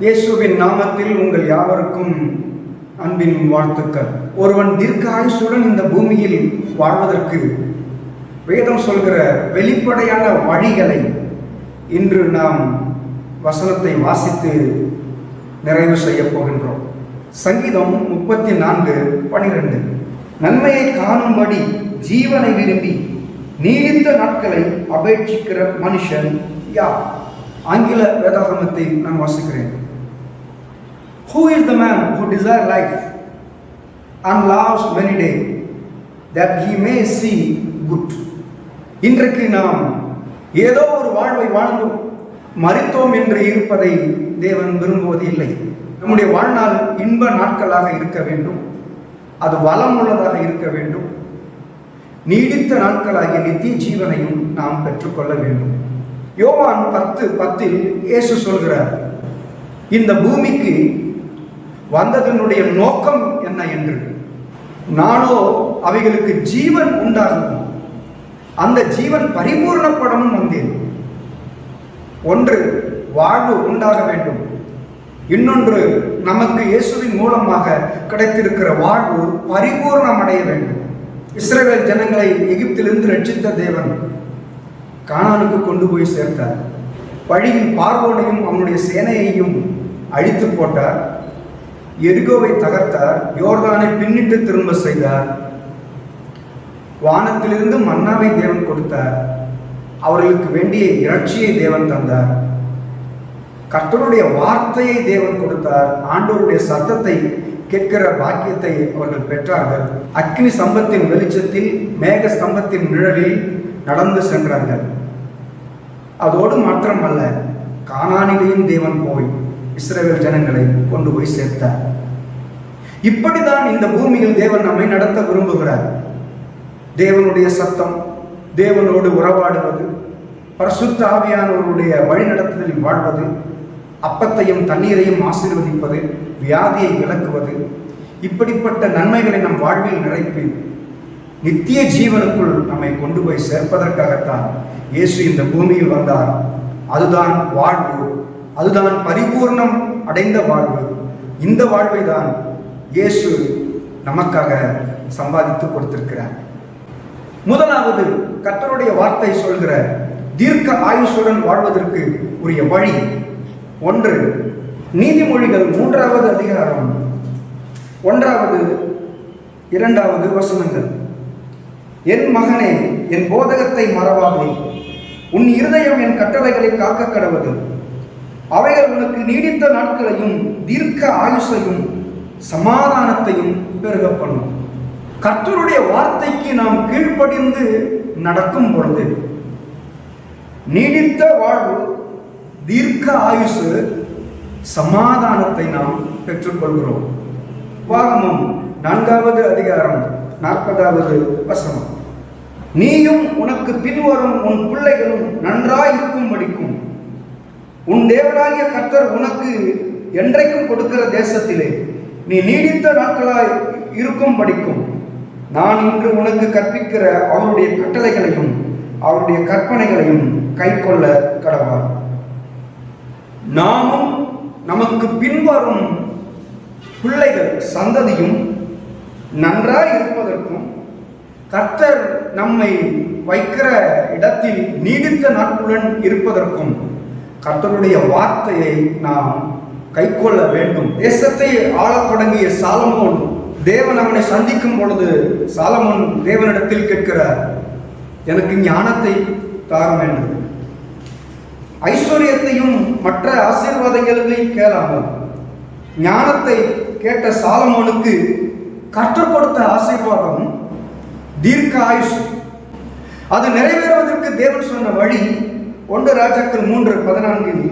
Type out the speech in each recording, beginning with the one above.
இயேசுவின் நாமத்தில் உங்கள் யாவருக்கும் அன்பின் வாழ்த்துக்கள். ஒருவன் தீர்க்க ஆயுசுடன் இந்த பூமியில் வாழ்வதற்கு வேதம் சொல்கிற வெளிப்படையான வழிகளை இன்று நாம் வசனத்தை வாசித்து நிறைவு செய்ய போகின்றோம். சங்கீதம் 34:12. நன்மையை காணும்படி ஜீவனை விரும்பி நீடித்த நாட்களை அபேட்சிக்கிற மனுஷன் யார்? ஆங்கில வேதாகமத்தை நான் வாசிக்கிறேன். Who is the man who desires life and loves many days that he may see good? இன்றைக்கு நாம் ஏதோ ஒரு வாழ்வை வாழ்ந்து மரித்தோம் என்று இருப்பதை தேவன் விரும்புவது இல்லை. நம்முடைய வாழ்நாள் இன்ப நாட்களாக இருக்க வேண்டும், அது வளமுள்ளதாக இருக்க வேண்டும், நீடித்த நாட்களாகிய நித்திய ஜீவனையும் நாம் பெற்றுக்கொள்ள வேண்டும். யோவான் 10:10 இயேசு சொல்கிறார், இந்த பூமிக்கு வந்ததனுடைய நோக்கம் என்ன என்று, நானோ அவைகளுக்கு ஜீவன் உண்டாகும், அந்த ஜீவன் பரிபூர்ணப்படவும் வந்தேன். ஒன்று வாழ்வு உண்டாக வேண்டும், இன்னொன்று நமக்கு இயேசுவின் மூலமாக கிடைத்திருக்கிற வாழ்வு பரிபூர்ணம் அடைய வேண்டும். இஸ்ரவேல் ஜனங்களை எகிப்திலிருந்து ரட்சித்த தேவன் கானானுக்கு கொண்டு போய் சேர்த்தார். வழியில் பார்வோனையும் அவனுடைய சேனையையும் அழித்து போட்டார். எரிகோவை தகர்த்தார். யோர்தானை பின்னிட்டு திரும்ப செய்தார். வானத்திலிருந்து மன்னாவை தேவன் கொடுத்தார். அவர்களுக்கு வேண்டிய இறைச்சியை தேவன் தந்தார். கர்த்தருடைய வார்த்தையை தேவன் கொடுத்தார். ஆண்டவருடைய சத்தத்தை கேட்கிற பாக்கியத்தை அவர்கள் பெற்றார்கள். அக்னி ஸ்தம்பத்தின் வெளிச்சத்தில் மேக ஸ்தம்பத்தின் நிழலில் நடந்து சென்றார்கள். அதோடு மாத்திரமல்ல, கானானிலேயும் தேவன் போய் இஸ்ரவேல் ஜனங்களை கொண்டு போய் சேர்த்தார். இப்படிதான் இந்த பூமியில் தேவன் நம்மை நடத்த விரும்புகிறார். தேவனுடைய சத்தம், தேவனோடு உறவாடுவது, பரிசுத்த ஆவியானவருடைய வழிநடத்துதலில் வாழ்வது, அப்பத்தையும் தண்ணீரையும் ஆசீர்வதிப்பது, வியாதியை விலக்குவது, இப்படிப்பட்ட நன்மைகளை நம் வாழ்வில் நிறைப்பி நித்திய ஜீவனுக்குள் நம்மை கொண்டு போய் சேர்ப்பதற்காகத்தான் இயேசு இந்த பூமியில் வந்தார். அதுதான் வாழ்வு, அதுதான் பரிபூர்ணம் அடைந்த வாழ்வு. இந்த வாழ்வை தான் இயேசு நமக்காக சம்பாதித்து கொடுத்திருக்கிறார். முதலாவது, கர்த்தருடைய வார்த்தை சொல்கிற தீர்க்க ஆயுசுடன் வாழ்வதற்கு உரிய வழி. ஒன்று, நீதிமொழிகள் 3வது அதிகாரம் 1, 2 வசனங்கள். என் மகனே, என் போதகத்தை மறவாதே, உன் இருதயம் என் கட்டளைகளை காக்க கடவது. அவைகள் உனக்கு நீடித்த நாட்களையும் தீர்க்க ஆயுசையும் சமாதானத்தையும் பெருக பண்ணும். கர்த்தருடைய வார்த்தைக்கு நாம் கீழ்ப்படிந்து நடக்கும் பொழுது நீடித்த வாழ்வு, தீர்க்க ஆயுசு, சமாதானத்தை நாம் பெற்றுக்கொள்கிறோம். உபாகமம் 4வது அதிகாரம் 40வது வசனம். நீயும் உனக்கு பின்வரும் உன் பிள்ளைகளும் நன்றாய் இருக்கும்படிக்கும் உன் தேவனாகிய கர்த்தர் உனக்கு என்றைக்கும் கொடுக்கிற தேசத்திலே நீ நீடித்த நாட்களாய் இருக்கும்படிக்கும் நான் இன்று உனக்கு கற்பிக்கிற அவருடைய கட்டளைகளையும் அவருடைய கற்பனைகளையும் கைக்கொள்ள கடவார். நாமும் நமக்கு பின்வரும் பிள்ளைகள் சந்ததியும் நன்றாய் இருப்பதற்கும் கர்த்தர் நம்மை வைக்கிற இடத்தில் நீடித்த நாட்களுடன் இருப்பதற்கும் கர்த்தருடைய வார்த்தையை நாம் கைக்கொள்ள வேண்டும். தேசத்தை ஆளத் தொடங்கிய சாலமோன், தேவன் அவனை சந்திக்கும் பொழுது சாலமோன் தேவனிடத்தில் கேட்கிறார், எனக்கு ஞானத்தை தாரும் என்று. ஐஸ்வர்யத்தையும் மற்ற ஆசீர்வாதங்களையும் கேளாமல் ஞானத்தை கேட்ட சாலமோனுக்கு கற்றுக் கொடுத்த ஆசீர்வாதம் தீர்க்க ஆயுசு. அது நிறைவேறுவதற்கு தேவன் சொன்ன வழி 1 ராஜாக்கள் 3:14.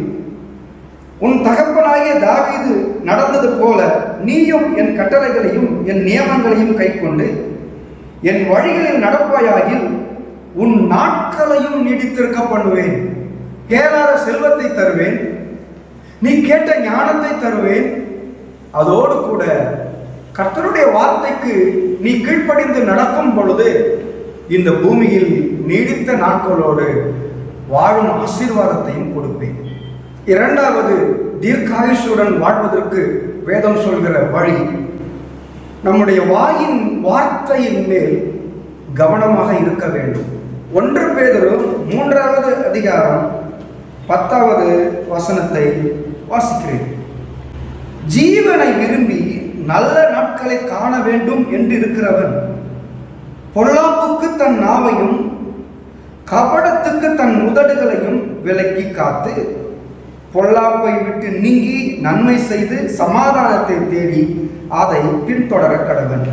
உன் தகப்பனாகிய தாவீது நடந்தது போல நீயும் என் கட்டளைகளையும் என் நியமங்களையும் கைக்கொண்டு என் வழிகளில் நடப்பாயாகில் உன் நாட்களையும் நீடித்திருக்க பண்ணுவேன். கேளாத செல்வத்தை தருவேன், நீ கேட்ட ஞானத்தை தருவேன். அதோடு கூட கர்த்தருடைய வார்த்தைக்கு நீ கீழ்ப்படிந்து நடக்கும் பொழுது இந்த பூமியில் நீடித்த நாட்களோடு வாழும் ஆசீர்வாதத்தையும் கொடுப்பேன். இரண்டாவது, தீர்க்காயுசுடன் வாழ்வதற்கு வேதம் சொல்கிற வழி, நம்முடைய வாயின் வார்த்தையின் மேல் கவனமாக இருக்க வேண்டும். 1 பேதுரு 3வது அதிகாரம் 10வது வசனத்தை வாசிக்கிறேன். ஜீவனை விரும்பி நல்ல நாட்களை காண வேண்டும் என்று இருக்கிறவன் பொல்லாப்புக்கு தன் நாவையும் கபடத்துக்கு தன் உதடுகளையும் விலக்கி காத்து பொல்லாப்பை விட்டு நீங்கி நன்மை செய்து சமாதானத்தை தேடி அதை பின்தொடர கடவன்.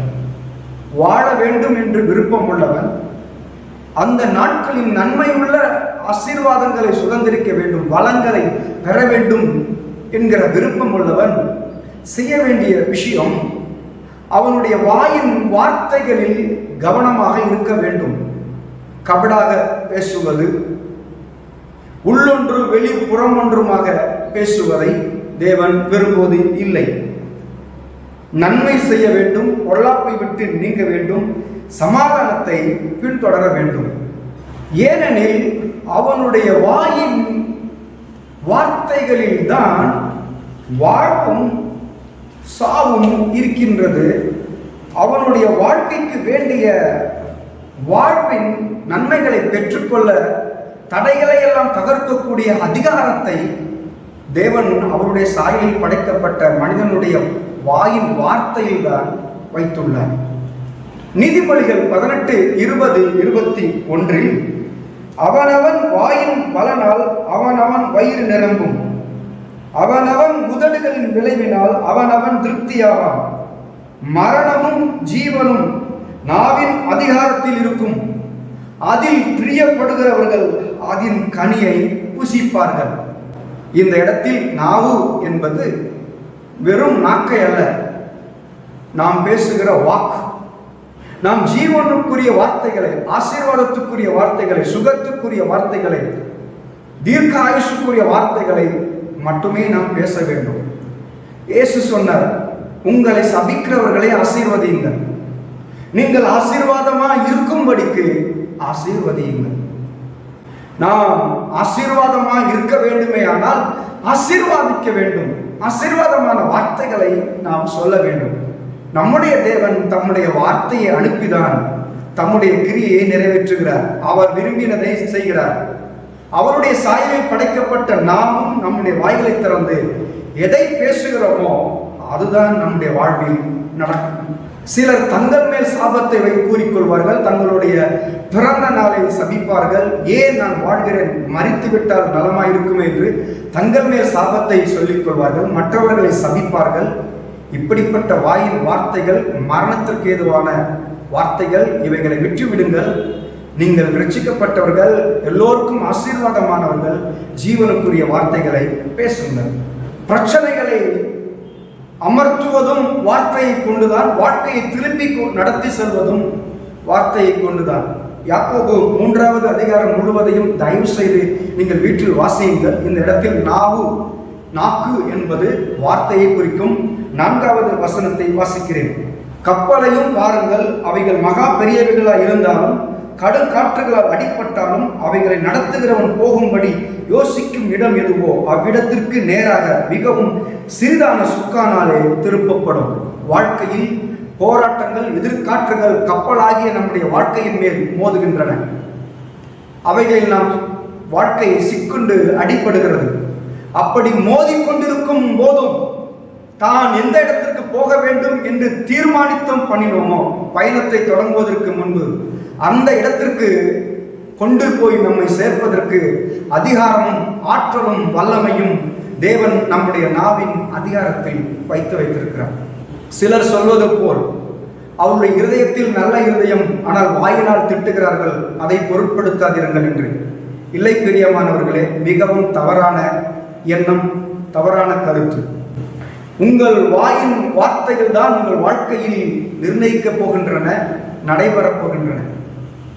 வாழ வேண்டும் என்று விருப்பம் உள்ளவன், அந்த நாட்களின் நன்மை உள்ள ஆசீர்வாதங்களை சுதந்திரிக்க வேண்டும், வளங்களை பெற வேண்டும் என்கிற விருப்பம் உள்ளவன் செய்ய வேண்டிய விஷயம், அவனுடைய வாயின் வார்த்தைகளில் கவனமாக இருக்க வேண்டும். கபடாக பேசுவது, உள்ளொன்று வெளிப்புறம் ஒன்றுமாக பேசுவதை தேவன் விரும்புவது இல்லை. நன்மை செய்ய வேண்டும், பொல்லாப்பை விட்டு நீங்க வேண்டும், சமாதானத்தை பின்தொடர வேண்டும். ஏனெனில் அவனுடைய வாயின் வார்த்தைகளில் தான் வாழ்வும் சாவும் இருக்கின்றது. அவனுடைய வாழ்க்கைக்கு வேண்டிய வாழ்வின் நன்மைகளை பெற்றுக்கொள்ள தடைகளை எல்லாம் தகர்க்கக்கூடிய அதிகாரத்தை தேவன் அவருடைய சாயலில் படைக்கப்பட்ட மனிதனுடைய வாயின் வார்த்தையில் தான் வைத்துள்ளார். நீதிமொழிகள் 18:20-21 அவனவன் வாயின் பலனால் அவனவன் வயிறு நிரம்பும், அவனவன் உதடுகளின் விளைவினால் அவனவன் திருப்தியாவான். மரணமும் ஜீவனும் நாவின் அதிகாரத்தில் இருக்கும், அதில் பிரியப்படுகிறவர்கள் அதன் கனியை புசிப்பார்கள். இந்த இடத்தில் நாவு என்பது வெறும் நாக்கை அல்ல, நாம் பேசுகிற வாக்கு, நாம் ஜீவனுக்குரிய வார்த்தைகளை, ஆசீர்வாதத்துக்குரிய வார்த்தைகளை, சுகத்துக்குரிய வார்த்தைகளை, தீர்க்க ஆயுசுக்குரிய வார்த்தைகளை மட்டுமே நாம் பேச வேண்டும். இயேசு சொன்னார், உங்களை சபிக்கிறவர்களை ஆசீர்வதியுங்கள், நீங்கள் ஆசீர்வாதமாக இருக்கும்படிக்கு ஆசீர்வதியுங்கள். நாம் ஆசீர்வாதமாக இருக்க வேண்டுமே ஆனால் ஆசீர்வாதிக்க வேண்டும், ஆசீர்வாதமான வார்த்தைகளை நாம் சொல்ல வேண்டும். நம்முடைய தேவன் தம்முடைய வார்த்தையை அனுப்பிதான் தம்முடைய கிரியை நிறைவேற்றுகிறார். அவர் விரும்பினதை செய்கிறார். அவருடைய சாயலில் படைக்கப்பட்ட நாமும் நம்முடைய வாய்களை திறந்து எதை பேசுகிறோமோ அதுதான் நம்முடைய வாழ்வில் நடக்கும். சிலர் தங்கள் மேல் சாபத்தை கூறிக்கொள்வார்கள், தங்களுடைய பிறந்த நாளை சபிப்பார்கள். ஏன் நான் வாழ்கிறேன், மரித்து விட்டால் நலமாயிருக்கும் என்று தங்கள் மேல் சாபத்தை சொல்லிக் கொள்வார்கள், மற்றவர்களை சபிப்பார்கள். இப்படிப்பட்ட வாயின் வார்த்தைகள் மரணத்திற்கு ஏதுவான வார்த்தைகள். இவைகளை விட்டுவிடுங்கள். நீங்கள் ரட்சிக்கப்பட்டவர்கள், எல்லோருக்கும் ஆசீர்வாதமானவர்கள், ஜீவனுக்குரிய வார்த்தைகளை பேசுங்கள். பிரச்சனைகளை அமர்த்துவதும் வார்த்தையை கொண்டுதான், வாழ்க்கையை திருப்பி நடத்தி செல்வதும் வார்த்தையை கொண்டுதான். யாக்கோபு 3வது அதிகாரம் முழுவதையும் தயவு செய்து நீங்கள் வீட்டில் வாசியுங்கள். இந்த இடத்தில் நாக்கு என்பது வார்த்தையை குறிக்கும். 4வது வசனத்தை வாசிக்கிறேன். கப்பலையும் வாருங்கள், அவைகள் மகா பெரியவைகளாக இருந்தாலும் கடும் காற்றுகளால் அடிப்பட்டாலும் அவைகளை நடத்துகிறவன் போகும்படி யோசிக்கும் இடம் எதுவோ அவ்விடத்திற்கு நேராக மிகவும் சிறிதான சுக்கானாலே திருப்பப்படும். வாழ்க்கையில் போராட்டங்கள், எதிர்காற்றுகள் கப்பலாகிய நம்முடைய வாழ்க்கையின் மேல் மோதுகின்றன. அவைகளில் நாம் வாழ்க்கை சிக்குண்டு அடிபடுகிறது. அப்படி மோதிக்கொண்டிருக்கும் போதும் தான் எந்த இடத்திற்கு போக வேண்டும் என்று தீர்மானித்தம் பண்ணினோமோ, பயணத்தை தொடங்குவதற்கு முன்பு அந்த இடத்திற்கு கொண்டு போய் நம்மை சேர்ப்பதற்கு அதிகாரமும் ஆற்றலும் வல்லமையும் தேவன் நம்முடைய நாவின் அதிகாரத்தில் வைத்து வைத்திருக்கிறார். சிலர் சொல்வது போல் அவருடைய இருதயத்தில் நல்ல இருதயம், ஆனால் வாயினால் திட்டுகிறார்கள், அதை பொருட்படுத்தாதிருங்கள் என்று. இல்லை பிரியமானவர்களே, மிகவும் தவறான எண்ணம், தவறான கருத்து. உங்கள் வாயின் வார்த்தைகள் தான் உங்கள் வாழ்க்கையில் நிர்ணயிக்கப் போகின்றன, நடைபெறப் போகின்றன.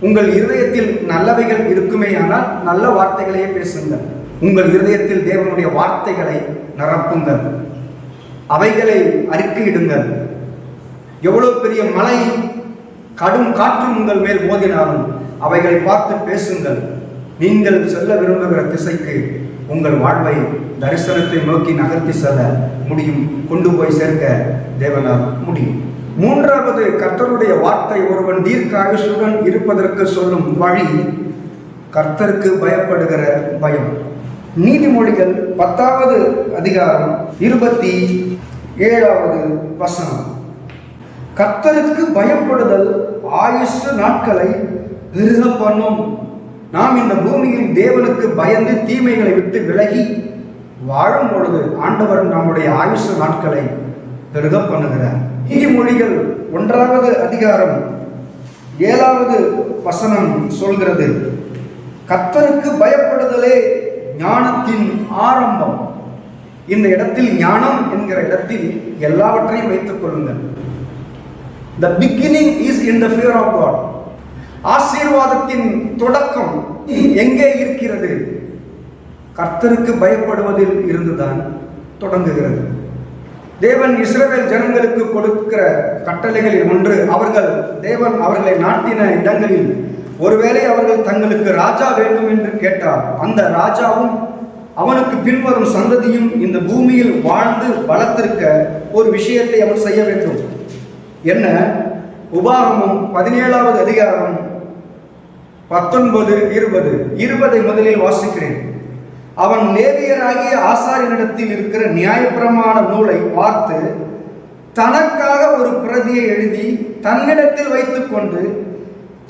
உங்கள் இருதயத்தில் நல்லவைகள் இருக்குமே ஆனால் நல்ல வார்த்தைகளையே பேசுங்கள். உங்கள் இருதயத்தில் தேவனுடைய வார்த்தைகளை நிரப்புங்கள், அவைகளை அறிக்கையிடுங்கள். எவ்வளவு பெரிய மழை, கடும் காற்று உங்கள் மேல் மோதினாலும் அவைகளை பார்த்து பேசுங்கள். நீங்கள் செல்ல விரும்புகிற திசைக்கு உங்கள் வாழ்வை தரிசனத்தை நோக்கி நகர்த்தி செல்ல முடியும், கொண்டு போய் சேர்க்க தேவனால் முடியும். மூன்றாவது, கர்த்தருடைய வார்த்தை ஒருவன் தீர்க்க ஆயுசுடன் இருப்பதற்கு சொல்லும் வழி கர்த்தருக்கு பயப்படுகிற பயம். நீதிமொழிகள் 10வது அதிகாரம் 27வது வசனம். கர்த்தருக்கு பயப்படுதல் ஆயுசு நாட்களை பெருக பண்ணும். நாம் இந்த பூமியில் தேவனுக்கு பயந்து தீமைகளை விட்டு விலகி வாழும் பொழுது ஆண்டவர் நம்முடைய ஆயுசு நாட்களை பெருக பண்ணுகிறார். நீதிமொழிகள் 1வது அதிகாரம் 7வது வசனம் சொல்கிறது, கர்த்தருக்கு பயப்படுதலே ஞானத்தின் ஆரம்பம். இந்த இடத்தில் ஞானம் என்கிற இடத்தில் எல்லாவற்றையும் வைத்துக் கொள்ளுங்கள். The beginning is in the fear of God. ஆசீர்வாதத்தின் தொடக்கம் எங்கே இருக்கிறது? கர்த்தருக்கு பயப்படுவதில் இருந்துதான் தொடங்குகிறது. தேவன் இஸ்ரவேல் ஜனங்களுக்கு கொடுக்கிற கட்டளைகளில் ஒன்று, தேவன் அவர்களை நாட்டின இடங்களில் ஒருவேளை அவர்கள் தங்களுக்கு ராஜா வேண்டும் என்று கேட்டால் அந்த ராஜாவும் அவனுக்கு பின்வரும் சந்ததியும் இந்த பூமியில் வாழ்ந்து வளர்த்திருக்க ஒரு விஷயத்தை அவன் செய்ய வேண்டும். என்ன? உபாகமம் 17வது அதிகாரம் 19, 20 முதலில் வாசிக்கிறேன். அவன் லேவியராகிய ஆசாரியனிடத்தில் இருக்கிற நியாயப்பிரமாண நூலை பார்த்து தனக்காக ஒரு பிரதியை எழுதி தன்னிடத்தில் வைத்துக் கொண்டு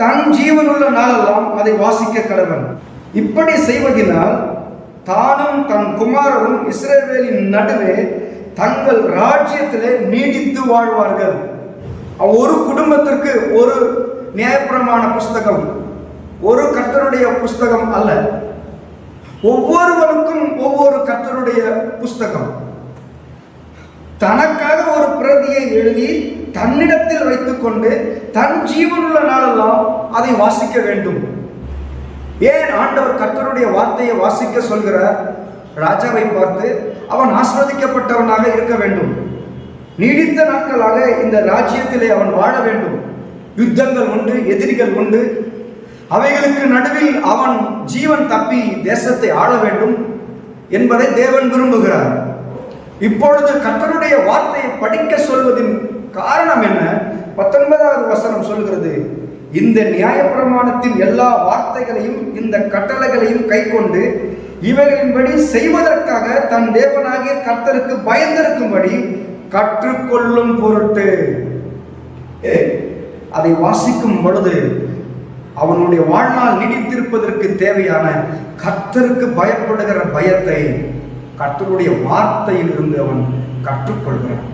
தன் ஜீவனுள்ள நாளெல்லாம் அதை வாசிக்க கடவன். இப்படி செய்வதனால் தானும் தன் குமாரரும் இஸ்ரவேலின் நடுவே தங்கள் ராஜ்யத்திலே நீடித்து வாழ்வார்கள். ஒரு குடும்பத்திற்கு ஒரு நியாயப்பிரமாண புஸ்தகம், ஒரு கர்த்தருடைய புஸ்தகம் அல்ல, ஒவ்வொருவருக்கும் ஒவ்வொரு கர்த்தருடைய புஸ்தகம். தனக்காக ஒரு பிரதியை எழுதி தன்னிடத்தில் வைத்துக் கொண்டு தன் ஜீவனுள்ள நாளெல்லாம் அதை வாசிக்க வேண்டும். ஏன் ஆண்டவர் கர்த்தருடைய வார்த்தையை வாசிக்க சொல்கிறார்? ராஜாவை பார்த்து அவன் ஆஸ்வதிக்கப்பட்டவனாக இருக்க வேண்டும், நீடித்த நாட்களாக இந்த ராஜ்யத்திலே அவன் வாழ வேண்டும். யுத்தங்கள் உண்டு, எதிரிகள் உண்டு, அவைகளுக்கு நடுவில் அவன் ஜீவன் தப்பி தேசத்தை ஆள வேண்டும் என்பதை தேவன் விரும்புகிறார். இப்பொழுது கர்த்தருடைய வார்த்தையை படிக்க சொல்வதின் காரணம் என்ன? 19வது வசனம் சொல்கிறது, இந்த நியாயப்பிரமாணத்தின் எல்லா வார்த்தைகளையும் இந்த கட்டளைகளையும் கைக்கொண்டு இவைகளின்படி செய்வதற்காக தன் தேவனாகிய கர்த்தருக்கு பயந்திருக்கும்படி கற்றுக்கொள்ளும் பொருட்டு. அதை வாசிக்கும் பொழுது அவனுடைய வாழ்நாள் நீடித்திருப்பதற்கு தேவையான கர்த்தருக்கு பயப்படுகிற பயத்தை கர்த்தருடைய வார்த்தையில் இருந்து அவன் கற்றுக்கொள்கிறான்.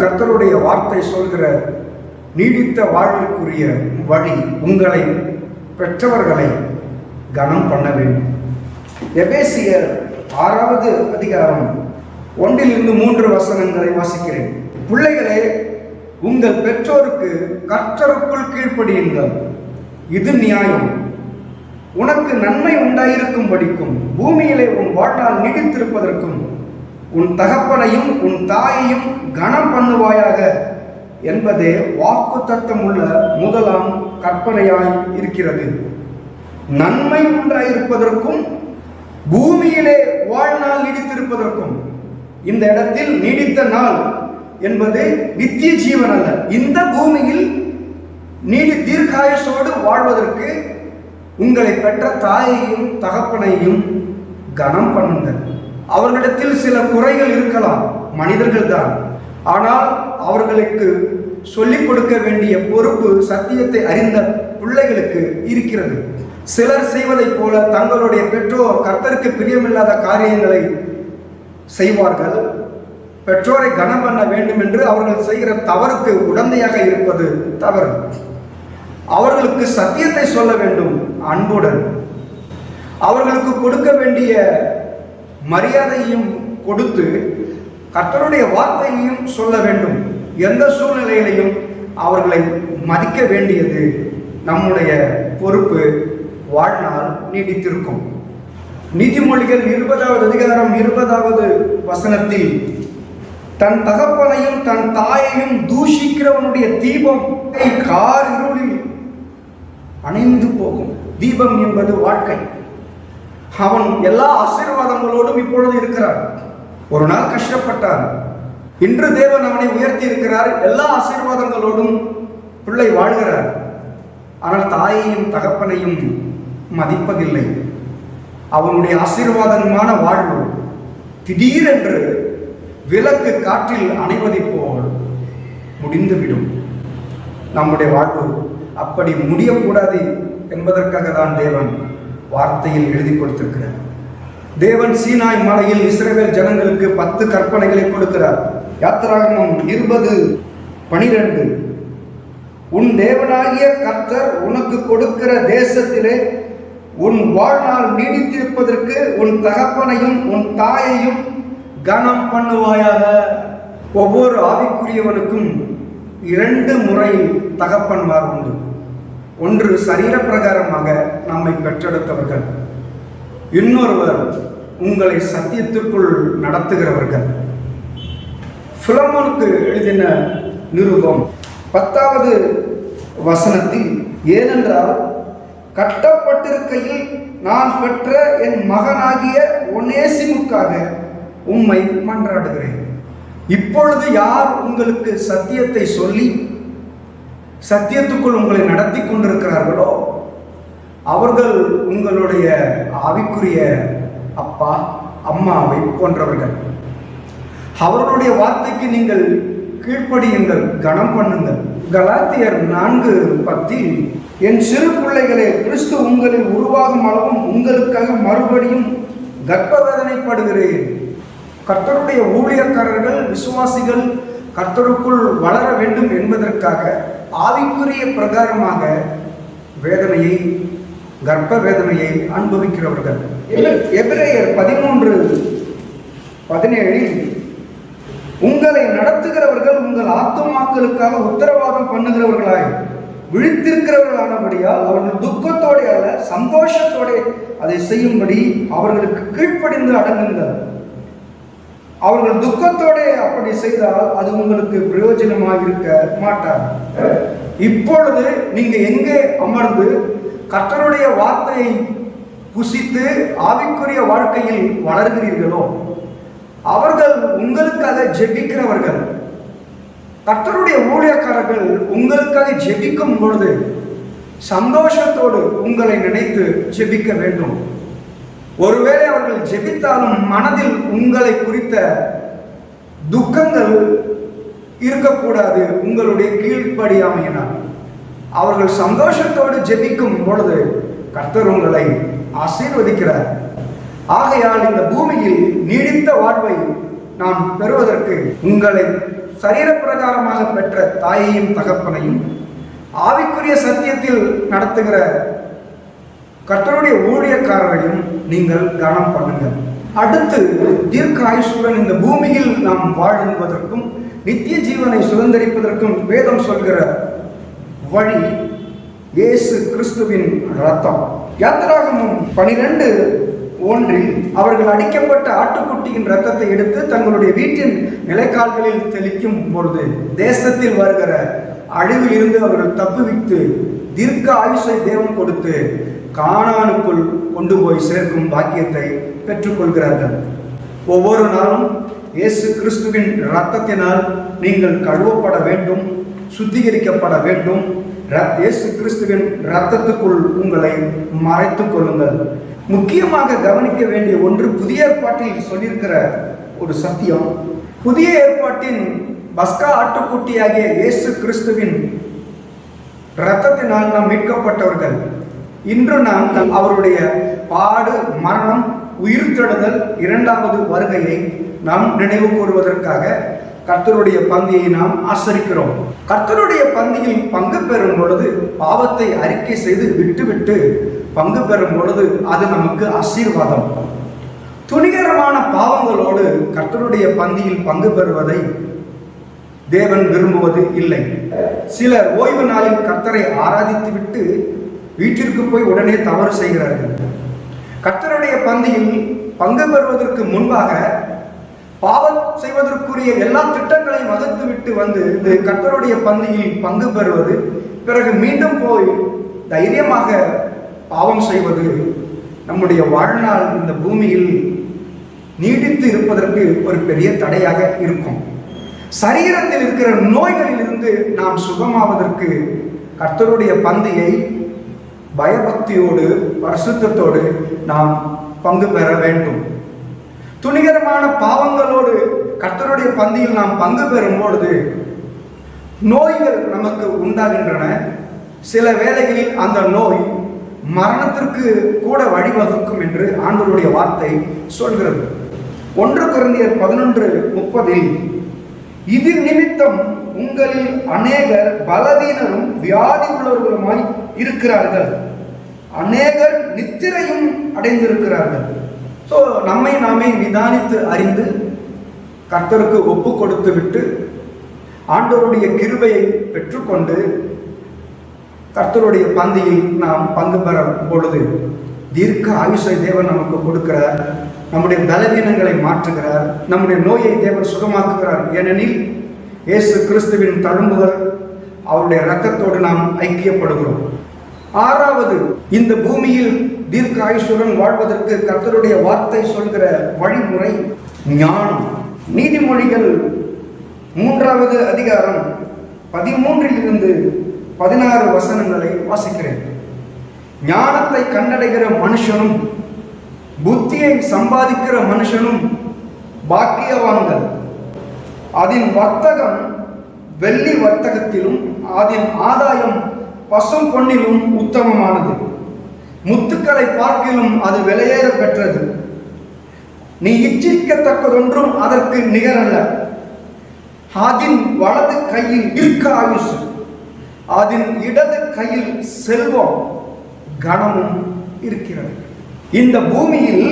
கர்த்தருடைய வார்த்தை சொல்கிற நீடித்த வாழ்விற்குரிய வழி உங்களை பெற்றவர்களை கனம் பண்ண வேண்டும். எபேசியர் 6வது அதிகாரம் 1-3 வசனங்களை வாசிக்கிறேன். பிள்ளைகளே, உங்கள் பெற்றோருக்கு கர்த்தருக்குள் கீழ்ப்படியுங்கள், இது நியாயம். உனக்கு நன்மை உண்டாயிருக்கும்படிக்கும் பூமியிலே உன் வாழ்நாள் நீடித்திருப்பதற்கும் உன் தகப்பனையும் உன் தாயையும் கனம் பண்ணுவாயாக என்பதே வாக்குத்தத்தம் உள்ள முதலாம் கற்பனையாய் இருக்கிறது. நன்மை உண்டாயிருப்பதற்கும் பூமியிலே வாழ்நாள் நீடித்திருப்பதற்கும். இந்த இடத்தில் நீடித்த நாள் என்பது நித்திய ஜீவன் அல்ல. இந்த பூமியில் தீர்க்காயுசோடு வாழ்வதற்கு உங்களை பெற்ற தாயையும் தகப்பனையும் கனம் பண்ணுங்கள். அவர்களிடத்தில் சில குறைகள் இருக்கலாம், மனிதர்கள் தான். ஆனால் அவர்களுக்கு சொல்லிக் கொடுக்க வேண்டிய பொறுப்பு சத்தியத்தை அறிந்த பிள்ளைகளுக்கு இருக்கிறது. சிலர் செய்வதைப் போல தங்களுடைய பெற்றோர் கர்த்தருக்கு பிரியமில்லாத காரியங்களை செய்வார்கள். பெற்றோரை கனம் பண்ண வேண்டும் என்று அவர்கள் செய்கிற தவறுக்கு உடந்தையாக இருப்பது தவறு. அவர்களுக்கு சத்தியத்தை சொல்ல வேண்டும் அன்புடன். அவர்களுக்கு கொடுக்க வேண்டிய மரியாதையும் கொடுத்து கர்த்தருடைய வார்த்தையையும் சொல்ல வேண்டும். எந்த சூழ்நிலையிலையும் அவர்களை மதிக்க வேண்டியது நம்முடைய பொறுப்பு. வாழ்நாள் நீடித்திருக்கும். நீதிமொழிகள் 20வது அதிகாரம் 20வது வசனத்தில், தன் தகப்பனையும் தன் தாயையும் தூஷிக்கிறவனுடைய தீபம் கார் இருளில் அணைந்து போகும். தீபம் என்பது வாழ்க்கை. அவன் எல்லா ஆசீர்வாதங்களோடும் இப்பொழுது இருக்கிறான். ஒரு நாள் கஷ்டப்பட்டான், இன்று தேவன் அவனை உயர்த்தி இருக்கிறார். எல்லா ஆசீர்வாதங்களோடும் பிள்ளை வாழ்கிறார். ஆனால் தாயையும் தகப்பனையும் மதிப்பதில்லை. அவனுடைய ஆசீர்வாதமான வாழ்வு திடீரென்று விளக்கு காற்றில் அணைவதை போல் முடிந்துவிடும். நம்முடைய வாழ்வு அப்படி முடியக்கூடாது என்பதற்காக தான் தேவன் வார்த்தையில் எழுதி கொடுத்திருக்கிறார். தேவன் சீனாய் மலையில் இஸ்ரவேல் ஜனங்களுக்கு 10 கற்பனைகளை கொடுக்கிறார். யாத்திராகமம் 20:12 உன் தேவனாகிய கர்த்தர் உனக்கு கொடுக்கிற தேசத்திலே உன் வாழ்நாள் நீடித்திருப்பதற்கு உன் தகப்பனையும் உன் தாயையும் கனம் பண்ணுவாயாக. ஒவ்வொரு ஆவிக்குரியவனுக்கும் 2 முறையில் தகப்பன்மார் உண்டு. ஒன்று சரீர பிரகாரமாக நம்மை பெற்றெடுத்தவர்கள், இன்னொருவர் உங்களை சத்தியத்திற்குள் நடத்துகிறவர்கள். பிலமோனுக்கு எழுதின நிருபம் 10வது வசனத்தில், ஏனென்றால் கட்டப்பட்டிருக்கையில் நான் பெற்ற என் மகனாகிய ஒனேசிமுக்காக உம்மை மன்றாடுகிறேன். இப்பொழுது யார் உங்களுக்கு சத்தியத்தை சொல்லி சத்தியத்துக்குள் உங்களை நடத்தி கொண்டிருக்கிறார்களோ அவர்கள் உங்களுடைய ஆவிக்குரிய அப்பா அம்மாவை போன்றவர்கள். அவர்களுடைய வார்த்தைக்கு நீங்கள் கீழ்ப்படியுங்கள், கனம் பண்ணுங்கள். கலாத்தியர் 4:10 என் சிறு பிள்ளைகளே, கிறிஸ்து உங்களில் உருவாகும் அளவும் உங்களுக்காக மறுபடியும் கர்ப்பவேதனைப்படுகிறேன். கர்த்தருடைய ஊழியக்காரர்கள் விசுவாசிகள் கர்த்தருக்குள் வளர வேண்டும் என்பதற்காக ஆவிக்குரிய பிரகாரமாக வேதனையை, கர்ப்ப வேதனையை அனுபவிக்கிறவர்கள். எபிரேயர் 13:17 உங்களை நடத்துகிறவர்கள் உங்கள் ஆத்துமாக்களுக்காக உத்தரவாதம் பண்ணுகிறவர்களாய் விழித்திருக்கிறவர்களானபடியால் அவர்கள் துக்கத்தோட அல்ல சந்தோஷத்தோட அதை செய்யும்படி அவர்களுக்கு கீழ்ப்படிந்து அடங்குங்கள். அவர்கள் துக்கத்தோட அப்படி செய்தால் அது உங்களுக்கு பிரயோஜனமாக இருக்க மாட்டார். இப்பொழுது நீங்க எங்கே அமர்ந்து கர்த்தருடைய வார்த்தையை புசித்து ஆவிக்குரிய வாழ்க்கையில் வளர்கிறீர்களோ அவர்கள் உங்களுக்காக ஜெபிக்கிறவர்கள். கர்த்தருடைய ஊழியக்காரர்கள் உங்களுக்காக ஜெபிக்கும் பொழுது சந்தோஷத்தோடு உங்களை நினைத்து ஜெபிக்க வேண்டும். ஒருவேளை அவர்கள் ஜெபித்தாலும் மனதில் உங்களை குறித்த துக்கங்கள் இருக்கக்கூடாது. உங்களுடைய கீழ்ப்படியாமையினால் அவர்கள் சந்தோஷத்தோடு ஜெபிக்கும் பொழுது கர்த்தர் உங்களை ஆசீர்வதிக்கிறார். ஆகையால் இந்த பூமியில் நீடித்த வாழ்வை நாம் பெறுவதற்கு உங்களை சரீர பிரகாரமாக பெற்ற தாயையும் தகப்பனையும் ஆவிக்குரிய சத்தியத்தில் நடத்துகிற கர்த்தருடைய ஊழியக்காரரையும் நீங்கள் கனம் பண்ணுங்கள். அடுத்து தீர்க்க ஆயுசுடன் இந்த பூமியில் நாம் வாழ்வதற்கும் நித்திய ஜீவனை சுதந்திரிப்பதற்கும் வேதம் சொல்கிற வழி இயேசு கிறிஸ்துவின் இரத்தம். யாத்திராகமம் 12:1 அவர்கள் அடிக்கப்பட்ட ஆட்டுக்குட்டியின் இரத்தத்தை எடுத்து தங்களுடைய வீட்டின் நிலைக்கால்களில் தெளிக்கும் பொழுது தேசத்தில் வருகிற அழிவில் இருந்து அவர்கள் தப்புவித்து தீர்க்க ஆயுசை தேவன் கொடுத்து கானானுக்குள் கொண்டு போய் சேர்க்கும் பாக்கியத்தை பெற்றுக்கொள்கிறார்கள். ஒவ்வொரு நாளும் இயேசு கிறிஸ்துவின் இரத்தத்தினால் நீங்கள் கழுவப்பட வேண்டும், சுத்திகரிக்கப்பட வேண்டும். இயேசு கிறிஸ்துவின் இரத்தத்துக்குள் உங்களை மறைத்துக் கொள்ளுங்கள். முக்கியமாக கவனிக்க வேண்டிய ஒன்று, புதிய ஏற்பாட்டில் சொல்லியிருக்கிற ஒரு சத்தியம். புதிய ஏற்பாட்டின் பஸ்கா ஆட்டுக்குட்டியாகிய இயேசு கிறிஸ்துவின் இரத்தத்தினால் நாம் மீட்கப்பட்டவர்கள். இன்று நாம் அவருடைய பாடு, மரணம், உயிர்த்தெழுதல், 2வது வருகையை நாம் நினைவு கூறுவதற்காக கர்த்தருடைய பந்தியை நாம் ஆசரிக்கிறோம். கர்த்தருடைய பந்தியில் பங்கு பெறும் பொழுது பாவத்தை அறிக்கை செய்து விட்டு பங்கு பெறும் பொழுது அது நமக்கு ஆசீர்வாதம். துணிகரமான பாவங்களோடு கர்த்தருடைய பந்தியில் பங்கு பெறுவதை தேவன் விரும்புவது இல்லை. சிலர் ஓய்வு நாளில் கர்த்தரை ஆராதித்து விட்டு வீட்டிற்கு போய் உடனே தவறு செய்கிறார்கள். கர்த்தருடைய பந்தியில் பங்கு பெறுவதற்கு முன்பாக பாவம் செய்வதற்குரிய எல்லா திட்டங்களையும் வகுத்து விட்டு வந்து கர்த்தருடைய பந்தியில் பங்கு பெறுவது, பிறகு மீண்டும் போய் தைரியமாக பாவம் செய்வது நம்முடைய வாழ்நாள் இந்த பூமியில் நீடித்து இருப்பதற்கு ஒரு பெரிய தடையாக இருக்கும். சரீரத்தில் இருக்கிற நோய்களிலிருந்து நாம் சுகமாவதற்கு கர்த்தருடைய பந்தியை பயபக்தியோடு பரிசுத்தத்தோடு நாம் பங்கு பெற வேண்டும். துணிகரமான பாவங்களோடு கர்த்தருடைய பந்தியில் நாம் பங்கு பெறும் பொழுது நோய்கள் நமக்கு உண்டாகின்றன. சில வேளைகளில் அந்த நோய் மரணத்திற்கு கூட வழிவகுக்கும் என்று ஆண்டவருடைய வார்த்தை சொல்கிறது. 1 கொரிந்தியர் 11:30 இது நிமித்தம் உங்களில் அநேகர் பலவீனரும் வியாதி உள்ளவர்களுமாய் இருக்கிறார்கள், அநேகர் நித்திரையும் அடைந்திருக்கிறார்கள். ஸோ நம்மை நாமே நிதானித்து அறிந்து கர்த்தருக்கு ஒப்பு கொடுத்து விட்டு ஆண்டவருடைய கிருபையை பெற்றுக்கொண்டு கர்த்தருடைய பந்தியில் நாம் பங்கு பெறும் பொழுது தீர்க்க ஆயுசை தேவன் நமக்கு கொடுக்கிறார். நம்முடைய பலவீனங்களை மாற்றுகிறார். நம்முடைய நோயை தேவன் சுகமாக்குகிறார். ஏனெனில் இயேசு கிறிஸ்துவின் தழும்புகள், அவருடைய இரத்தத்தோடு நாம் ஐக்கியப்படுகிறோம். 6வது, இந்த பூமியில் தீர்க்க ஆயுசுடன் வாழ்வதற்கு கர்த்தருடைய வார்த்தை சொல்கிற வழிமுறை ஞானம். நீதிமொழிகள் 3வது அதிகாரம் 13 16 வசனங்களை வாசிக்கிறேன். ஞானத்தை கண்டடைகிற மனுஷனும் புத்தியை சம்பாதிக்கிற மனுஷனும் பாக்கியவான்கள். அதன் வர்த்தகம் வெள்ளி வர்த்தகத்திலும் அதன் ஆதாயம் பசும் பொன்னிலும் உத்தமமானது. முத்துக்களை பார்க்கிலும் அது விலையேற பெற்றது. நீ இச்சிக்கத்தக்கதொன்றும் அதற்கு நிகரல்ல. அதன் வலது கையில் தீர்க்க ஆயுசு, அதன் இடது கையில் செல்வம் கனமும் இருக்கிறது. இந்த பூமியில்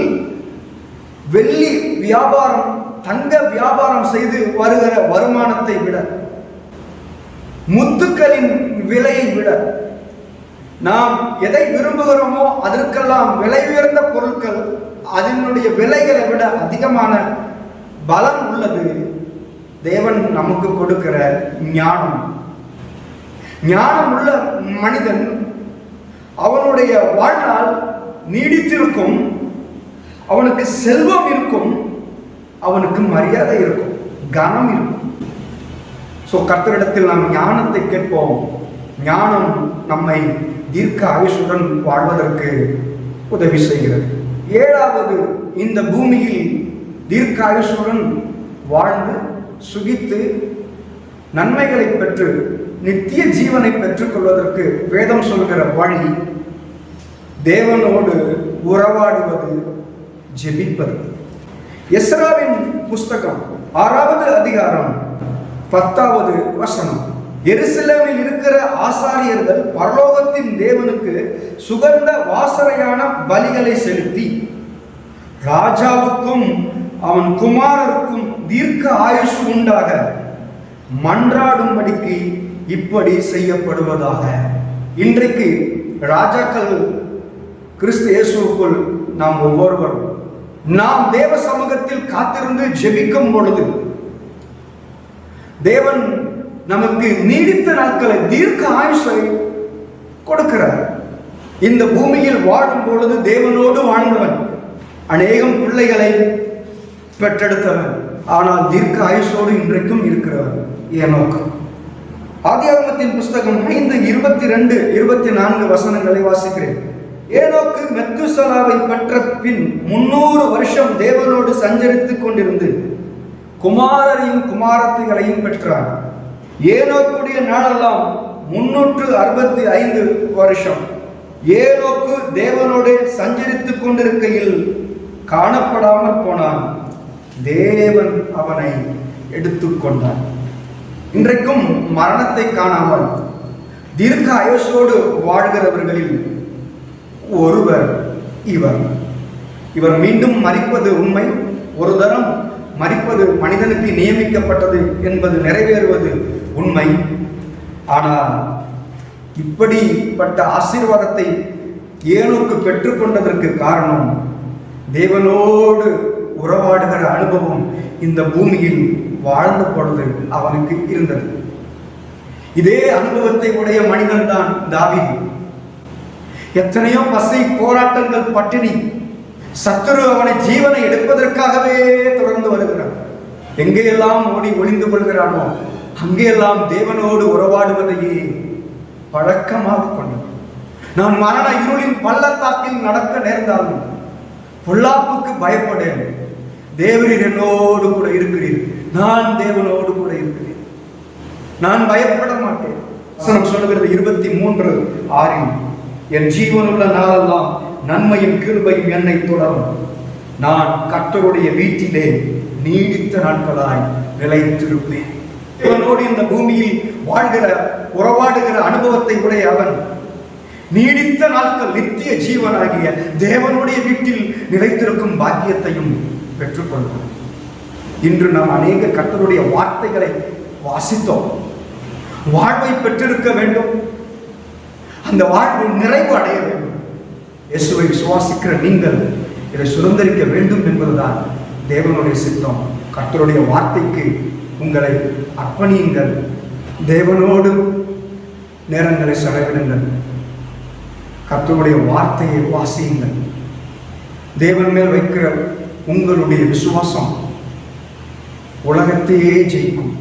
வெள்ளி வியாபாரம், தங்க வியாபாரம் செய்து வருகிற வருமானத்தை விட, முத்துக்களின் விலையை விட, நாம் எதை விரும்புகிறோமோ அதற்கெல்லாம் விலை உயர்ந்த பொருட்கள், அதனுடைய விலைகளை விட அதிகமான பலம் உள்ளது தேவன் நமக்கு கொடுக்கிற ஞானம். ஞானம் உள்ள மனிதன் அவனுடைய வாழ்நாள் நீடித்திருக்கும், அவனுக்கு செல்வம் இருக்கும், அவனுக்கு மரியாதை இருக்கும், கனம் இருக்கும். ஸோ கர்த்தரிடத்தில் நாம் ஞானத்தை கேட்போம். ஞானம் நம்மை தீர்க்க ஆயுசுடன் வாழ்வதற்கு உதவி செய்கிறது. 7வது, இந்த பூமியில் தீர்க்க ஆயுசுடன் வாழ்ந்து சுகித்து நன்மைகளை பெற்று நித்திய ஜீவனை பெற்றுக் கொள்வதற்கு வேதம் சொல்கிற வழி தேவனோடு உறவாடுவது, ஜெபிப்பது. எஸ்ராவின் புஸ்தகம் 6வது அதிகாரம் 10வது வசனம். எருசலேமில் இருக்கிற ஆசாரியர்கள் பரலோகத்தின் தேவனுக்கு சுகந்த வாசனையான பலிகளை செலுத்தி ராஜாவுக்கும் அவன் குமாரருக்கும் தீர்க்க ஆயுசு உண்டாக மன்றாடும்படிக்கு இப்படி செய்யப்படுவதாக. இன்றைக்கு ராஜாக்கள் கிறிஸ்து இயேசுவுக்குள் நாம் ஒவ்வொருவரும் நாம் தேவ சமூகத்தில் காத்திருந்து ஜெபிக்கும் பொழுது தேவன் நமக்கு நீடித்த நாட்களை, தீர்க்க ஆயுசை கொடுக்கிறார். இந்த பூமியில் வாழும் பொழுது தேவனோடு வாழ்ந்தவன், அநேகம் பிள்ளைகளை பெற்றெடுத்தவன், ஆனால் தீர்க்க ஆயுசோடு இன்றைக்கும் இருக்கிறவன் ஏனோக்கு. ஆதியாகமத்தின் புஸ்தகம் 5:22-24 வசனங்களை வாசிக்கிறேன். ஏனோக்கு மெத்துசலாவை பெற்ற பின் 300 வருஷம் தேவனோடு சஞ்சரித்துக் கொண்டிருந்து குமாரரையும் குமாரத்திகளையும் பெற்றார். ஏனோக்குடைய நாளெல்லாம் 365 வருஷம். ஏனோக்கு தேவனோடு சஞ்சரித்துக் கொண்டிருக்கையில் காணப்படாமல் போனான், தேவன் அவனை எடுத்துக்கொண்டார். இன்றைக்கும் மரணத்தை காணாமல் தீர்க்க ஆயுசோடு வாழ்கிறவர்களில் ஒருவர் இவர் மீண்டும் மரிப்பது உண்மை. ஒரு தரம் மரிப்பது மனிதனுக்கு நியமிக்கப்பட்டது என்பது நிறைவேறுவது உண்மை. ஆனால் இப்படிப்பட்ட ஆசீர்வாதத்தை ஏனோக்கு பெற்றுக்கொண்டதற்கு காரணம் தேவனோடு உறவாடுகிற அனுபவம் இந்த பூமியில் வாழ்ந்த பொழுது அவனுக்கு இருந்தது. இதே அனுபவத்தை உடைய மனிதன் தான் தாவீது. எத்தனையோ பசி, போராட்டங்கள், பட்டினி, சத்துரு அவனை ஜீவனை எடுப்பதற்காகவே தொடர்ந்து வருகிறான். எங்கேயெல்லாம் ஓடி ஒளிந்து கொள்கிறானோ அங்கேயெல்லாம் தேவனோடு உறவாடுவதையே பழக்கமாக கொண்டது. நான் மரண இருளின் பள்ளத்தாக்கில் நடக்க நேர்ந்தாலும் பொல்லாப்புக்கு பயப்படேன், தேவரீர் என்னோடு கூட இருக்கிறீர். நான் தேவனோடு கூட இருக்கிறேன், நான் பயப்பட மாட்டேன். வசனம் சொல்லுகிறது 23:6, என் ஜீவனுள்ள நாளெல்லாம் நன்மையும் கிருபையும் என்னை தொடரும். நான் கர்த்தருடைய வீட்டிலே நீடித்த நாட்களாய் நிலைத்திருப்பேன். தேவனோடு இந்த பூமியில் வாழ்கிற உறவாடுகிற அனுபவத்தை உடைய அவன் நீடித்த நாட்கள் நித்திய ஜீவனாகிய தேவனுடைய வீட்டில் நிலைத்திருக்கும் பாக்கியத்தையும் பெற்றுக்கொள்வோம். இன்று நாம் அநேக கர்த்தருடைய வார்த்தைகளை வாசித்தோம். வாழ்வை பெற்றிருக்க வேண்டும், அந்த வாழ்வு நிறைவு அடைய வேண்டும். இயேசுவை விசுவாசிக்கிற நீங்கள் இதை சுதந்திரிக்க வேண்டும் என்பதுதான் தேவனுடைய சித்தம். கர்த்தருடைய வார்த்தைக்கு உங்களை அர்ப்பணியுங்கள். தேவனோடு நேரங்களை செலவிடுங்கள். கர்த்தருடைய வார்த்தையை வாசியுங்கள். தேவன் மேல் வைக்கிற உங்களுடைய விசுவாசம் உலகத்தையே ஜெயிக்கும்.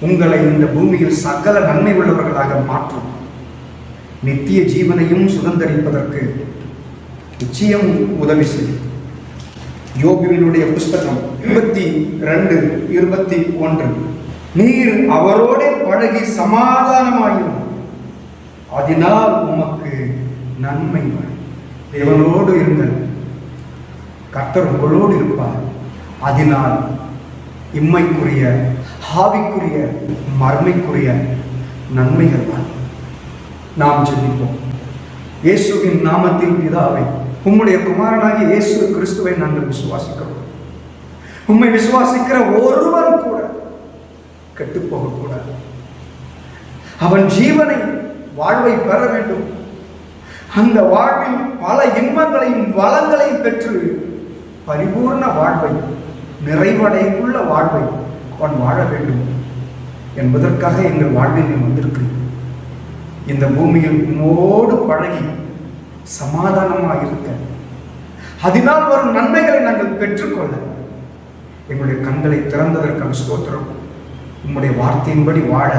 உங்களை இந்த பூமியில் சகல நன்மை உள்ளவர்களாக மாற்றும். நித்திய ஜீவனையும் சுதந்திரிப்பதற்கு நிச்சயம் உதவி செய்யும். யோபுவினுடைய புஸ்தகம் 22:21, நீர் அவரோட பழகி சமாதானமாயும் அதனால் உமக்கு நன்மை வரும். தேவனோடு இருங்கள், கர்த்தர் உங்களோடு இருப்பார். அதனால் இம்மைக்குரிய, ஆவிக்குரிய, மர்மைக்குரிய நன்மைகள் வரும். நாம் ஜெபிப்போம். இயேசுவின் நாமத்தில் பிதாவே, உம்முடைய குமாரனாகிய இயேசு கிறிஸ்துவை நாங்கள் விசுவாசிக்கிறோம். உம்மை விசுவாசிக்கிற ஒருவன் கூட கெட்டு போகக்கூடாது. அவன் ஜீவனை, வாழ்வை பெற வேண்டும். அந்த வாழ்வில் பல இன்பங்களையும் வளங்களையும் பெற்று பரிபூர்ண வாழ்வை, நிறைவடையுள்ள வாழ்வை அவன் வாழ வேண்டும் என்பதற்காக எங்கள் வாழ்வில் வந்திருக்கிறேன். இந்த பூமியில் உம்மோடு பழகி சமாதானமாக இருக்க, அதனால் வரும் நன்மைகளை நாங்கள் பெற்றுக்கொள்ள எங்களுடைய கண்களை திறந்ததற்கான ஸ்தோத்திரம். உம்முடைய வார்த்தையின்படி வாழ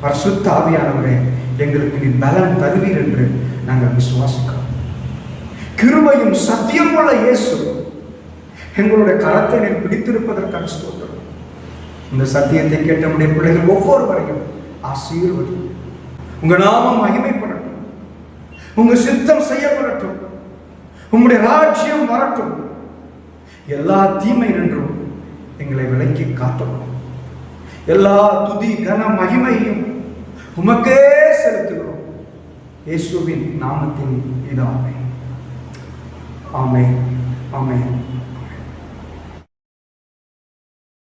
பரிசுத்த ஆவியானவரே எங்களுக்கு நீ பலன் தருவீர் என்று நாங்கள் விசுவாசிக்கிறோம். கிருபையும் சத்தியம் உள்ள இயேசு எங்களுடைய கரத்தை நீர் பிடித்திருப்பதற்கான ஸ்தோத்திரம். இந்த சத்தியத்தை கேட்ட நம்முடைய பிள்ளைகள் ஒவ்வொருவரையும் ஆசீர்வதி. உங்க நாமம் மகிமைப்படட்டும், உங்க சித்தம் செய்யப்படட்டும், உங்களுடைய ராஜ்யம் வரட்டும். எல்லா தீமை நின்றும் எங்களை விலக்கி காத்தோம். எல்லா துதி கன மகிமையும் உமக்கே செலுத்துகிறோம். இயேசுவின் நாமத்தின் பிதாவே. ஆமென், ஆமென்.